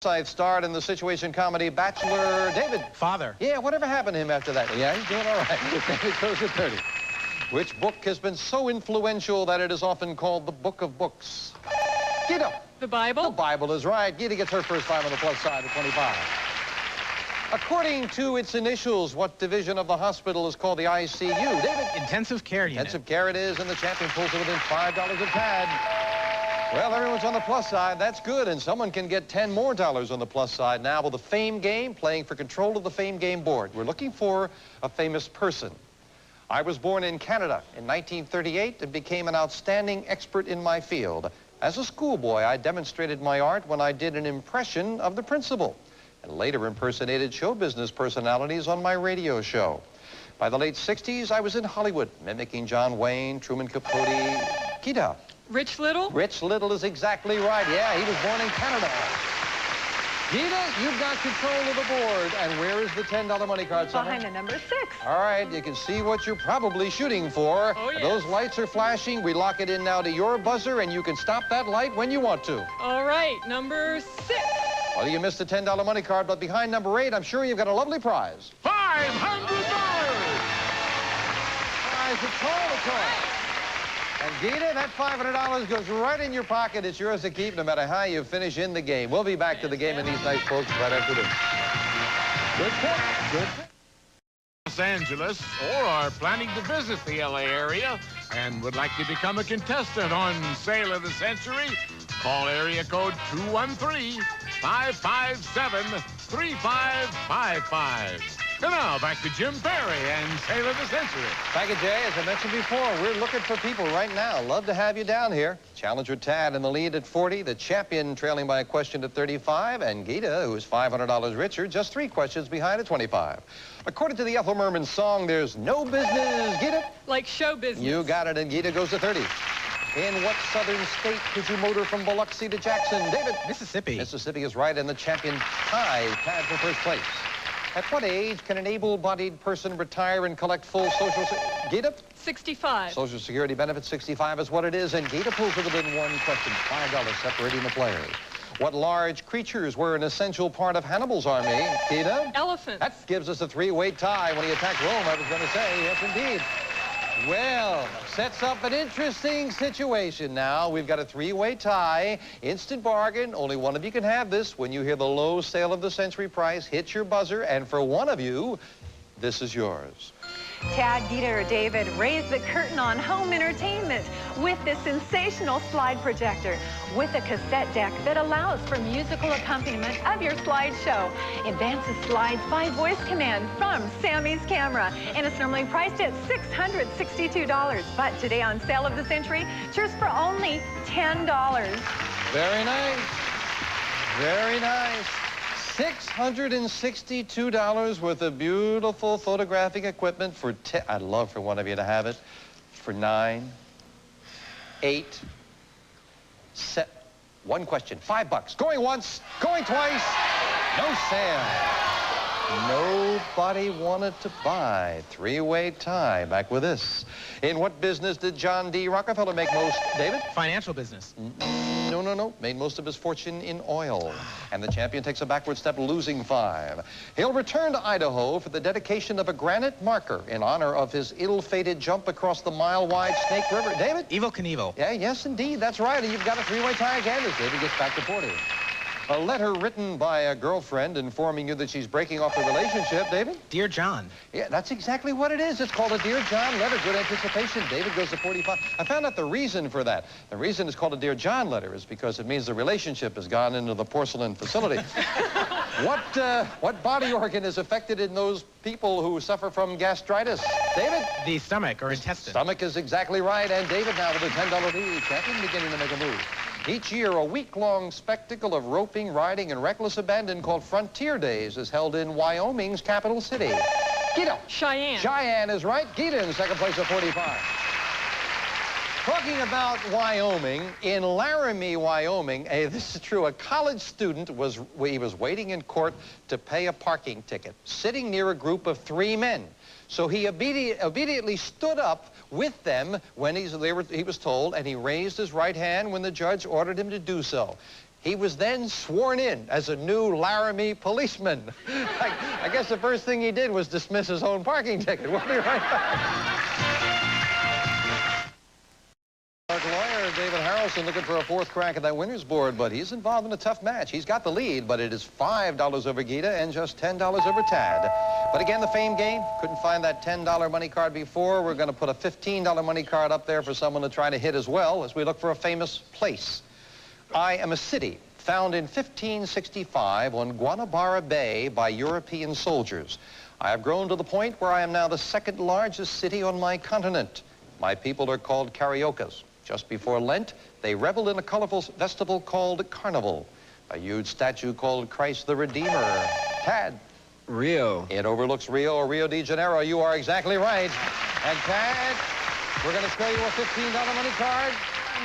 I starred in the situation comedy Bachelor. David. Father. Yeah, whatever happened to him after that? Yeah, he's doing all right. David goes at 30. Which book has been so influential that it is often called the Book of Books? Gita. The Bible? The Bible is right. Gita gets her first time on the plus side at 25. According to its initials, what division of the hospital is called the ICU? David? Intensive care unit. Intensive care it is, and the champion pulls it within $5 a pad. Well, everyone's on the plus side. That's good, and someone can get $10 more on the plus side now with the Fame Game, playing for control of the Fame Game board. We're looking for a famous person. I was born in Canada in 1938 and became an outstanding expert in my field. As a schoolboy, I demonstrated my art when I did an impression of the principal, and later impersonated show business personalities on my radio show. By the late 60s, I was in Hollywood, mimicking John Wayne, Truman Capote. Gita. Rich Little? Rich Little is exactly right. Yeah, he was born in Canada. Gita, you've got control of the board. And where is the $10 money card, Summer? Behind the number 6. All right, you can see what you're probably shooting for. Oh, yes. Those lights are flashing. We lock it in now to your buzzer, and you can stop that light when you want to. All right, number 6. Well, you missed the $10 money card, but behind number 8, I'm sure you've got a lovely prize. $500! Prize at call. And Gita, that $500 goes right in your pocket. It's yours to keep no matter how you finish in the game. We'll be back to the game and these nice folks right after this. Good pick. Good pick. Los Angeles, or are planning to visit the LA area and would like to become a contestant on Sale of the Century, call area code 213-557-3555. And now, back to Jim Perry and Sale of the Century. Thank you, Jay. As I mentioned before, we're looking for people right now. Love to have you down here. Challenger Tad in the lead at 40, the champion trailing by a question at 35, and Gita, who's $500 richer, just 3 questions behind at 25. According to the Ethel Merman song, there's no business, Gita. Like show business. You got it, and Gita goes to 30. In what southern state could you motor from Biloxi to Jackson? David? Mississippi. Mississippi is right, and the champion ties Tad for first place. At what age can an able-bodied person retire and collect full Social Security? Gita? 65. Social Security benefit 65 is what it is, and Gita pulls it within 1 question, $5 separating the players. What large creatures were an essential part of Hannibal's army? Gita? Elephants. That gives us a 3-way tie when he attacked Rome, I was going to say. Yes, indeed. Well, sets up an interesting situation now. We've got a 3-way tie, instant bargain. Only one of you can have this. When you hear the low Sale of the Century price, hit your buzzer, and for one of you, this is yours. Tad, Gita, or David, raise the curtain on home entertainment with this sensational slide projector with a cassette deck that allows for musical accompaniment of your slideshow. Advances slides by voice command from Sammy's camera, and it's normally priced at $662. But today on Sale of the Century, cheers for only $10. Very nice. Very nice. $662 worth of beautiful photographic equipment for I'd love for one of you to have it for 9, 8, 7. 1 question, $5. Going once, going twice. No Sam. Nobody wanted to buy. 3-way tie. Back with this. In what business did John D. Rockefeller make most? David? Financial business. No. Made most of his fortune in oil. And the champion takes a backward step, losing 5. He'll return to Idaho for the dedication of a granite marker in honor of his ill-fated jump across the mile-wide Snake River. David? Evel Knievel. Yeah, yes, indeed. That's right. And you've got a 3-way tie again as David gets back to 40. A letter written by a girlfriend informing you that she's breaking off the relationship, David? Dear John. Yeah, that's exactly what it is. It's called a Dear John letter. Good anticipation. David goes to 45. I found out the reason for that. The reason it's called a Dear John letter is because it means the relationship has gone into the porcelain facility. What body organ is affected in those people who suffer from gastritis? David? The stomach or intestine. Stomach is exactly right. And David now with a $10 lead. Champion beginning to make a move. Each year, a week-long spectacle of roping, riding, and reckless abandon called Frontier Days is held in Wyoming's capital city. Gita. Cheyenne. Cheyenne is right. Gita in second place at 45. Talking about Wyoming, in Laramie, Wyoming, this is true, a college student was waiting in court to pay a parking ticket, sitting near a group of 3 men. So he immediately stood up with them when he was told, and he raised his right hand when the judge ordered him to do so. He was then sworn in as a new Laramie policeman. I guess the first thing he did was dismiss his own parking ticket. We'll be right back. Our lawyer, David Harrelson, looking for a fourth crack at that winner's board, but he's involved in a tough match. He's got the lead, but it is $5 over Gita and just $10 over Tad. But again, the fame game, couldn't find that $10 money card before. We're going to put a $15 money card up there for someone to try to hit as well as we look for a famous place. I am a city found in 1565 on Guanabara Bay by European soldiers. I have grown to the point where I am now the second largest city on my continent. My people are called Cariocas. Just before Lent, they reveled in a colorful festival called Carnival. A huge statue called Christ the Redeemer. Tad. Rio. It overlooks Rio or Rio de Janeiro. You are exactly right. And Tad, we're going to show you a $15 money card.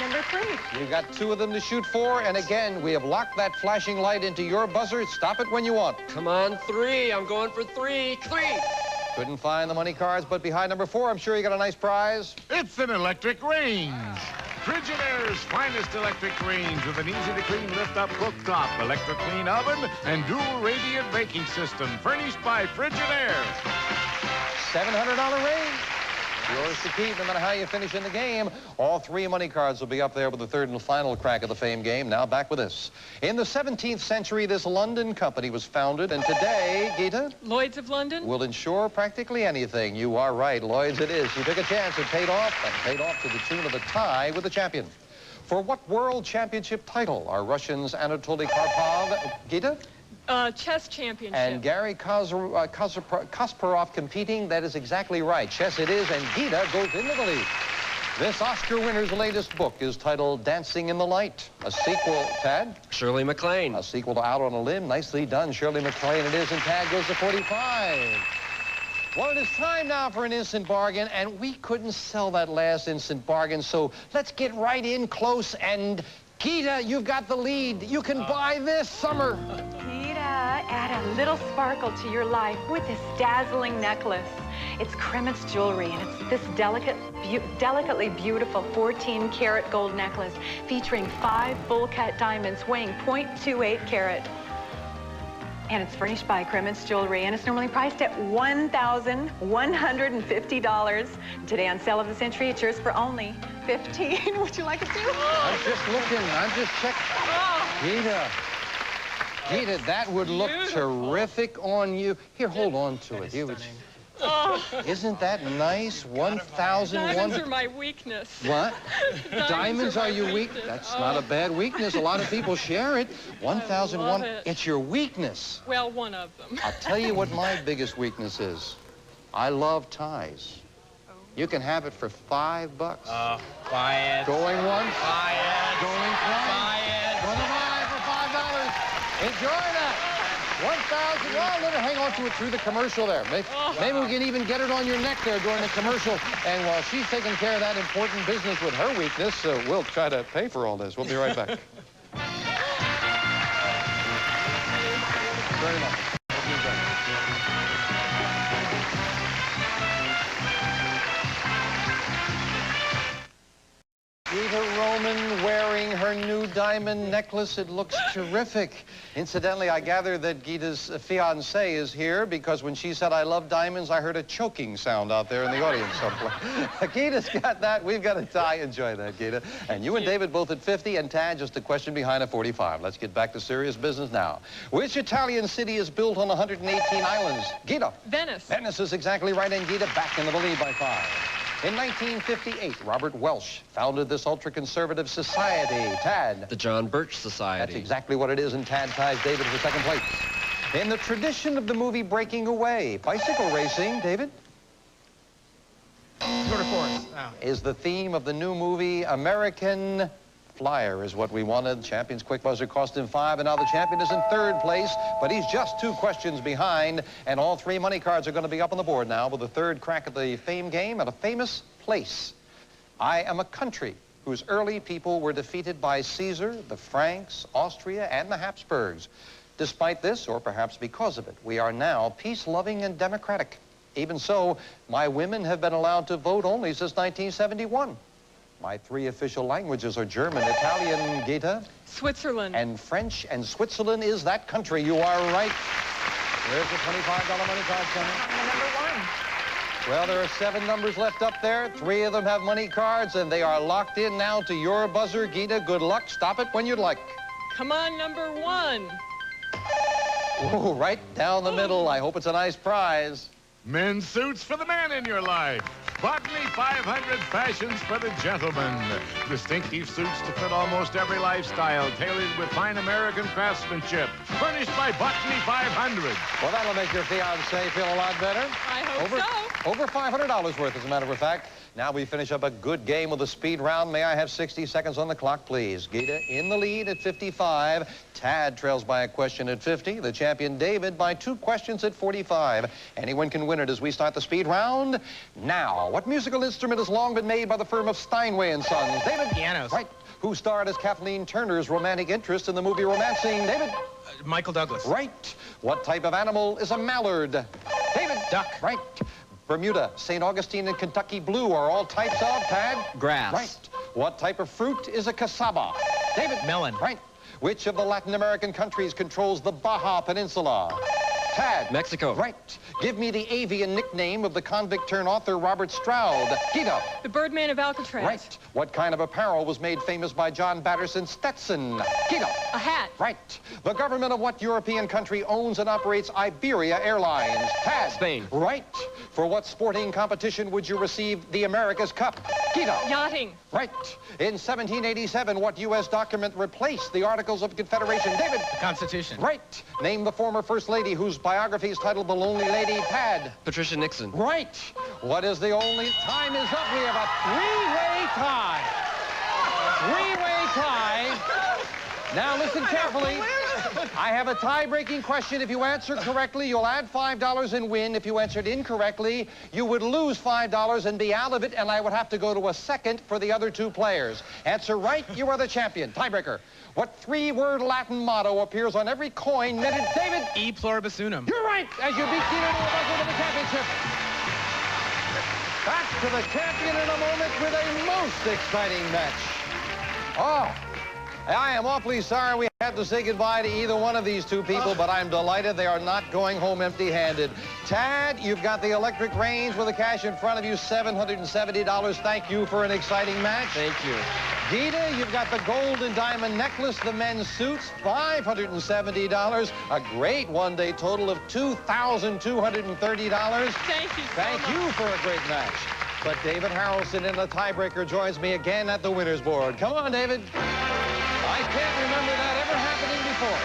Number 3. You've got 2 of them to shoot for. And again, we have locked that flashing light into your buzzer. Stop it when you want. Come on, 3. I'm going for 3. 3. Couldn't find the money cards, but behind number 4, I'm sure you got a nice prize. It's an electric range. Frigidaire's finest electric range with an easy-to-clean lift-up cooktop, electric clean oven, and dual radiant baking system, furnished by Frigidaire. $700 range. Yours to keep, no matter how you finish in the game. All 3 money cards will be up there with the third and final crack of the fame game. Now back with this. In the 17th century, this London company was founded, and today, Gita? Lloyd's of London. Will insure practically anything. You are right, Lloyd's it is. You took a chance, it paid off, and paid off to the tune of a tie with the champion. For what world championship title are Russians Anatoly Karpov, Gita? Chess championship. And Gary Kasparov competing. That is exactly right. Chess it is, and Gita goes into the lead. This Oscar winner's latest book is titled Dancing in the Light. A sequel, Tad? Shirley MacLaine. A sequel to Out on a Limb. Nicely done, Shirley MacLaine it is, and Tad goes to 45. Well, it is time now for an instant bargain, and we couldn't sell that last instant bargain, so let's get right in close, and Gita, you've got the lead. You can buy this summer. Add a little sparkle to your life with this dazzling necklace. It's Kremitz jewelry, and it's this delicately beautiful 14-karat gold necklace featuring 5 full-cut diamonds weighing 0.28 carat. And it's furnished by Kremitz Jewelry, and it's normally priced at $1,150. Today on Sale of the Century, it's yours for only $15. Would you like it too? I'm just looking. I'm just checking. Gita. Gita, that would look terrific on you. Here, hold on to it. Here, isn't that nice? 1,001. Diamonds are my weakness. What? Diamonds are your my weak? weakness. That's not a bad weakness. A lot of people share it. 1,001. it. It's your weakness. Well, one of them. I'll tell you what my biggest weakness is. I love ties. You can have it for $5. Quiet. Going once. Quiet. Going twice. Quiet. Going to buy for $5. Enjoy that. 1,000. Well, let her hang on to it through the commercial there. Maybe we can even get it on your neck there during the commercial. And while she's taking care of that important business with her weakness, we'll try to pay for all this. We'll be right back. Very much. Hope you enjoy it. Gita Roman wearing her new diamond necklace. It looks terrific. Incidentally, I gather that Gita's fiancé is here because when she said, "I love diamonds," I heard a choking sound out there in the audience someplace. Gita's got that. We've got a tie. Enjoy that, Gita. And you and David both at 50, and Tad just a question behind at 45. Let's get back to serious business now. Which Italian city is built on 118 islands? Gita. Venice. Venice is exactly right, and Gita back into the lead by 5. In 1958, Robert Welsh founded this ultra-conservative society. Tad. The John Birch Society. That's exactly what it is, and Tad ties David for second place. In the tradition of the movie Breaking Away, bicycle racing, David? Tour de force. Oh. Is the theme of the new movie American Flyer is what we wanted. Champion's quick buzzer cost him 5, and now the champion is in third place, but he's just 2 questions behind, and all 3 money cards are going to be up on the board now with the third crack at the fame game at a famous place. I am a country whose early people were defeated by Caesar, the Franks, Austria, and the Habsburgs. Despite this, or perhaps because of it, we are now peace-loving and democratic. Even so, my women have been allowed to vote only since 1971. My 3 official languages are German, Italian, Gita, Switzerland. and French, and Switzerland is that country. You are right. There's the $25 money card, Sonny. Number 1. Well, there are 7 numbers left up there. 3 of them have money cards, and they are locked in now to your buzzer. Gita, good luck. Stop it when you'd like. Come on, number 1. Ooh, right down the middle. I hope it's a nice prize. Men's suits for the man in your life. Botany 500 fashions for the gentleman. Distinctive suits to fit almost every lifestyle, tailored with fine American craftsmanship. Furnished by Botany 500. Well, that'll make your fiancé feel a lot better. I hope so. Over $500 worth, as a matter of fact. Now we finish up a good game with a speed round. May I have 60 seconds on the clock, please? Gita in the lead at 55. Tad trails by a question at 50. The champion, David, by 2 questions at 45. Anyone can win it as we start the speed round now. What musical instrument has long been made by the firm of Steinway & Sons? David? Pianos. Right. Who starred as Kathleen Turner's romantic interest in the movie Romancing? David? Michael Douglas. Right. What type of animal is a mallard? David? Duck. Right. Bermuda, St. Augustine, and Kentucky Blue are all types of, Tad? Grass. Right. What type of fruit is a cassava? David? Melon. Right. Which of the Latin American countries controls the Baja Peninsula? Tad? Mexico. Right. Give me the avian nickname of the convict-turned-author Robert Stroud. Gita? The Birdman of Alcatraz. Right. What kind of apparel was made famous by John Batterson Stetson? Gita? A hat. Right. The government of what European country owns and operates Iberia Airlines? Tad? Spain. Right. For what sporting competition would you receive the America's Cup? Gita? Yachting. Right. In 1787, what U.S. document replaced the Articles of Confederation? David? The Constitution. Right. Name the former First Lady whose biography is titled The Lonely Lady. Tad? Patricia Nixon. Right. What is the only... Time is up. We have a 3-way tie. 3-way tie. Now, listen carefully. I have a tie-breaking question. If you answer correctly, you'll add $5 and win. If you answered incorrectly, you would lose $5 and be out of it, and I would have to go to a second for the other 2 players. Answer right, you are the champion. Tiebreaker. What 3-word Latin motto appears on every coin minted? David? E pluribus unum. You're right, as you beat Gita to the buzzer of the championship. Back to the champion in a moment with a most exciting match. Oh, I am awfully sorry we had to say goodbye to either one of these 2 people, but I'm delighted they are not going home empty-handed. Tad, you've got the electric range with the cash in front of you, $770. Thank you for an exciting match. Thank you. Gita, you've got the gold and diamond necklace, the men's suits, $570. A great one-day total of $2,230. Thank you so Thank much. you for a great match. But David Harrelson in the tiebreaker joins me again at the winner's board. Come on, David. I can't remember that ever happening before.